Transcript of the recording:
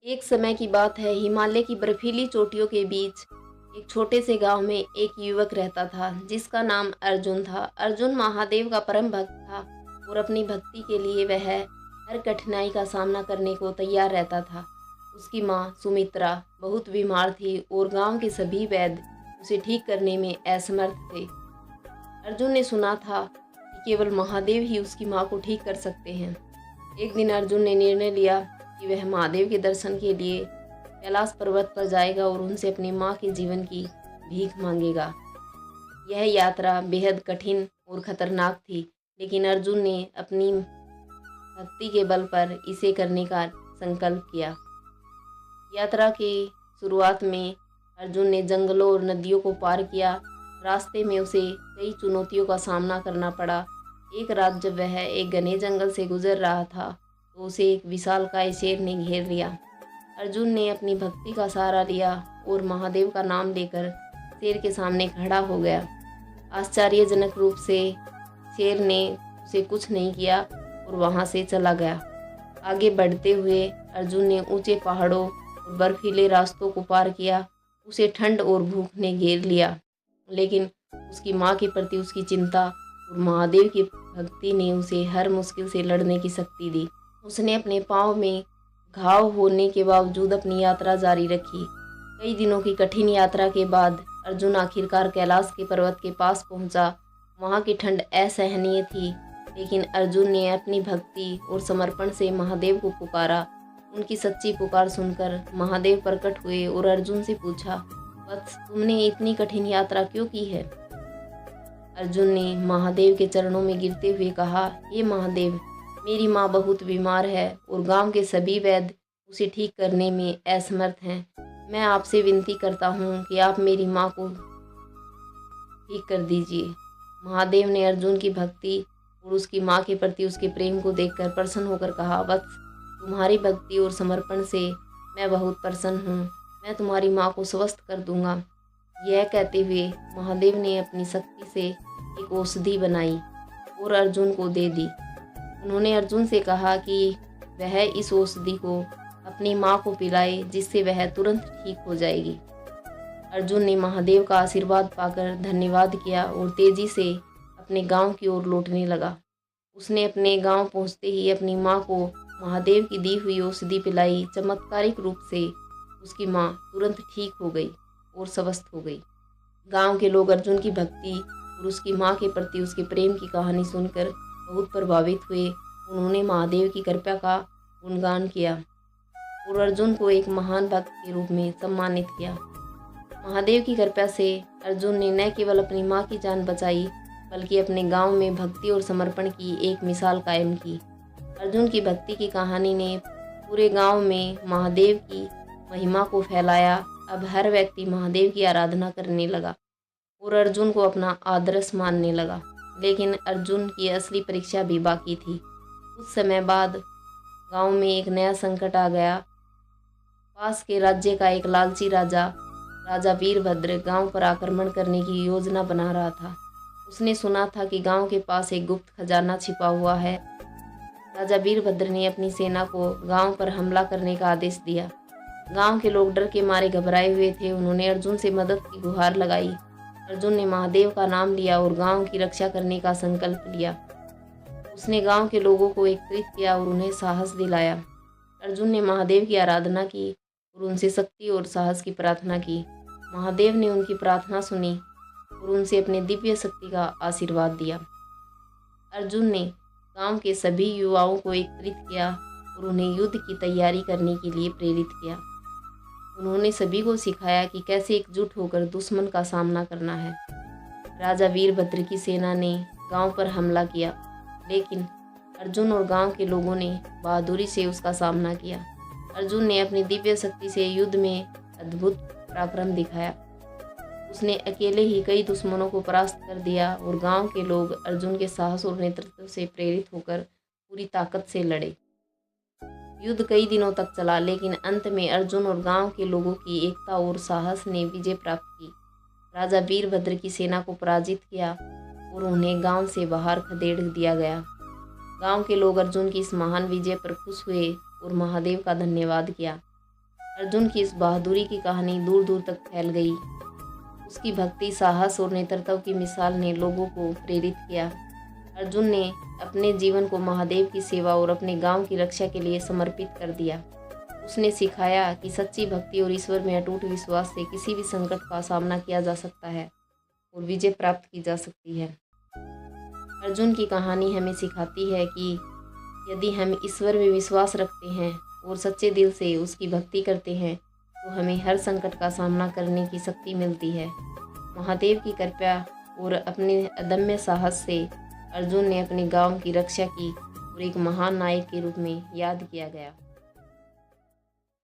एक समय की बात है, हिमालय की बर्फीली चोटियों के बीच एक छोटे से गांव में एक युवक रहता था जिसका नाम अर्जुन था। अर्जुन महादेव का परम भक्त था और अपनी भक्ति के लिए वह हर कठिनाई का सामना करने को तैयार रहता था। उसकी माँ सुमित्रा बहुत बीमार थी और गांव के सभी वैद्य उसे ठीक करने में असमर्थ थे। अर्जुन ने सुना था कि केवल महादेव ही उसकी माँ को ठीक कर सकते हैं। एक दिन अर्जुन ने निर्णय लिया कि वह महादेव के दर्शन के लिए कैलाश पर्वत पर जाएगा और उनसे अपनी माँ के जीवन की भीख मांगेगा। यह यात्रा बेहद कठिन और खतरनाक थी, लेकिन अर्जुन ने अपनी भक्ति के बल पर इसे करने का संकल्प किया। यात्रा की शुरुआत में अर्जुन ने जंगलों और नदियों को पार किया। रास्ते में उसे कई चुनौतियों का सामना करना पड़ा। एक रात जब वह एक घने जंगल से गुजर रहा था तो उसे एक विशालकाय शेर ने घेर लिया। अर्जुन ने अपनी भक्ति का सहारा लिया और महादेव का नाम लेकर शेर के सामने खड़ा हो गया। आश्चर्यजनक रूप से शेर ने उसे कुछ नहीं किया और वहां से चला गया। आगे बढ़ते हुए अर्जुन ने ऊंचे पहाड़ों और बर्फीले रास्तों को पार किया। उसे ठंड और भूख ने घेर लिया, लेकिन उसकी माँ के प्रति उसकी चिंता और महादेव की भक्ति ने उसे हर मुश्किल से लड़ने की शक्ति दी। उसने अपने पाँव में घाव होने के बावजूद अपनी यात्रा जारी रखी। कई दिनों की कठिन यात्रा के बाद अर्जुन आखिरकार कैलाश के पर्वत के पास पहुंचा। वहां की ठंड असहनीय थी, लेकिन अर्जुन ने अपनी भक्ति और समर्पण से महादेव को पुकारा। उनकी सच्ची पुकार सुनकर महादेव प्रकट हुए और अर्जुन से पूछा, वत्स, तुमने इतनी कठिन यात्रा क्यों की है? अर्जुन ने महादेव के चरणों में गिरते हुए कहा, हे महादेव, मेरी माँ बहुत बीमार है और गांव के सभी वैद्य उसे ठीक करने में असमर्थ हैं। मैं आपसे विनती करता हूँ कि आप मेरी माँ को ठीक कर दीजिए। महादेव ने अर्जुन की भक्ति और उसकी माँ के प्रति उसके प्रेम को देखकर प्रसन्न होकर कहा, वत्स, तुम्हारी भक्ति और समर्पण से मैं बहुत प्रसन्न हूँ। मैं तुम्हारी माँ को स्वस्थ कर दूंगा। यह कहते हुए महादेव ने अपनी शक्ति से एक औषधि बनाई और अर्जुन को दे दी। उन्होंने अर्जुन से कहा कि वह इस औषधि को अपनी माँ को पिलाए, जिससे वह तुरंत ठीक हो जाएगी। अर्जुन ने महादेव का आशीर्वाद पाकर धन्यवाद किया और तेजी से अपने गांव की ओर लौटने लगा। उसने अपने गांव पहुंचते ही अपनी माँ को महादेव की दी हुई औषधि पिलाई। चमत्कारिक रूप से उसकी माँ तुरंत ठीक हो गई और स्वस्थ हो गई। गांव के लोग अर्जुन की भक्ति और उसकी माँ के प्रति उसके प्रेम की कहानी सुनकर बहुत प्रभावित हुए। उन्होंने महादेव की कृपा का गुणगान किया और अर्जुन को एक महान भक्त के रूप में सम्मानित किया। महादेव की कृपा से अर्जुन ने न केवल अपनी माँ की जान बचाई, बल्कि अपने गांव में भक्ति और समर्पण की एक मिसाल कायम की। अर्जुन की भक्ति की कहानी ने पूरे गांव में महादेव की महिमा को फैलाया। अब हर व्यक्ति महादेव की आराधना करने लगा और अर्जुन को अपना आदर्श मानने लगा। लेकिन अर्जुन की असली परीक्षा भी बाकी थी। कुछ समय बाद गांव में एक नया संकट आ गया। पास के राज्य का एक लालची राजा वीरभद्र गांव पर आक्रमण करने की योजना बना रहा था। उसने सुना था कि गांव के पास एक गुप्त खजाना छिपा हुआ है। राजा वीरभद्र ने अपनी सेना को गांव पर हमला करने का आदेश दिया। गांव के लोग डर के मारे घबराए हुए थे। उन्होंने अर्जुन से मदद की गुहार लगाई। अर्जुन ने महादेव का नाम लिया और गांव की रक्षा करने का संकल्प लिया। उसने गांव के लोगों को एकत्रित किया और उन्हें साहस दिलाया। अर्जुन ने महादेव की आराधना की और उनसे शक्ति और साहस की प्रार्थना की। महादेव ने उनकी प्रार्थना सुनी और उनसे अपने दिव्य शक्ति का आशीर्वाद दिया। अर्जुन ने गांव के सभी युवाओं को एकत्रित किया और उन्हें युद्ध की तैयारी करने के लिए प्रेरित किया। उन्होंने सभी को सिखाया कि कैसे एकजुट होकर दुश्मन का सामना करना है। राजा वीरभद्र की सेना ने गांव पर हमला किया, लेकिन अर्जुन और गांव के लोगों ने बहादुरी से उसका सामना किया। अर्जुन ने अपनी दिव्य शक्ति से युद्ध में अद्भुत पराक्रम दिखाया। उसने अकेले ही कई दुश्मनों को परास्त कर दिया और गांव के लोग अर्जुन के साहस और नेतृत्व से प्रेरित होकर पूरी ताकत से लड़े। युद्ध कई दिनों तक चला, लेकिन अंत में अर्जुन और गांव के लोगों की एकता और साहस ने विजय प्राप्त की। राजा वीरभद्र की सेना को पराजित किया और उन्हें गांव से बाहर खदेड़ दिया गया। गांव के लोग अर्जुन की इस महान विजय पर खुश हुए और महादेव का धन्यवाद किया। अर्जुन की इस बहादुरी की कहानी दूर दूर तक फैल गई। उसकी भक्ति, साहस और नेतृत्व की मिसाल ने लोगों को प्रेरित किया। अर्जुन ने अपने जीवन को महादेव की सेवा और अपने गांव की रक्षा के लिए समर्पित कर दिया। उसने सिखाया कि सच्ची भक्ति और ईश्वर में अटूट विश्वास से किसी भी संकट का सामना किया जा सकता है और विजय प्राप्त की जा सकती है। अर्जुन की कहानी हमें सिखाती है कि यदि हम ईश्वर में विश्वास रखते हैं और सच्चे दिल से उसकी भक्ति करते हैं तो हमें हर संकट का सामना करने की शक्ति मिलती है। महादेव की कृपा और अपने अदम्य साहस से अर्जुन ने अपने गांव की रक्षा की और एक महान नायक के रूप में याद किया गया।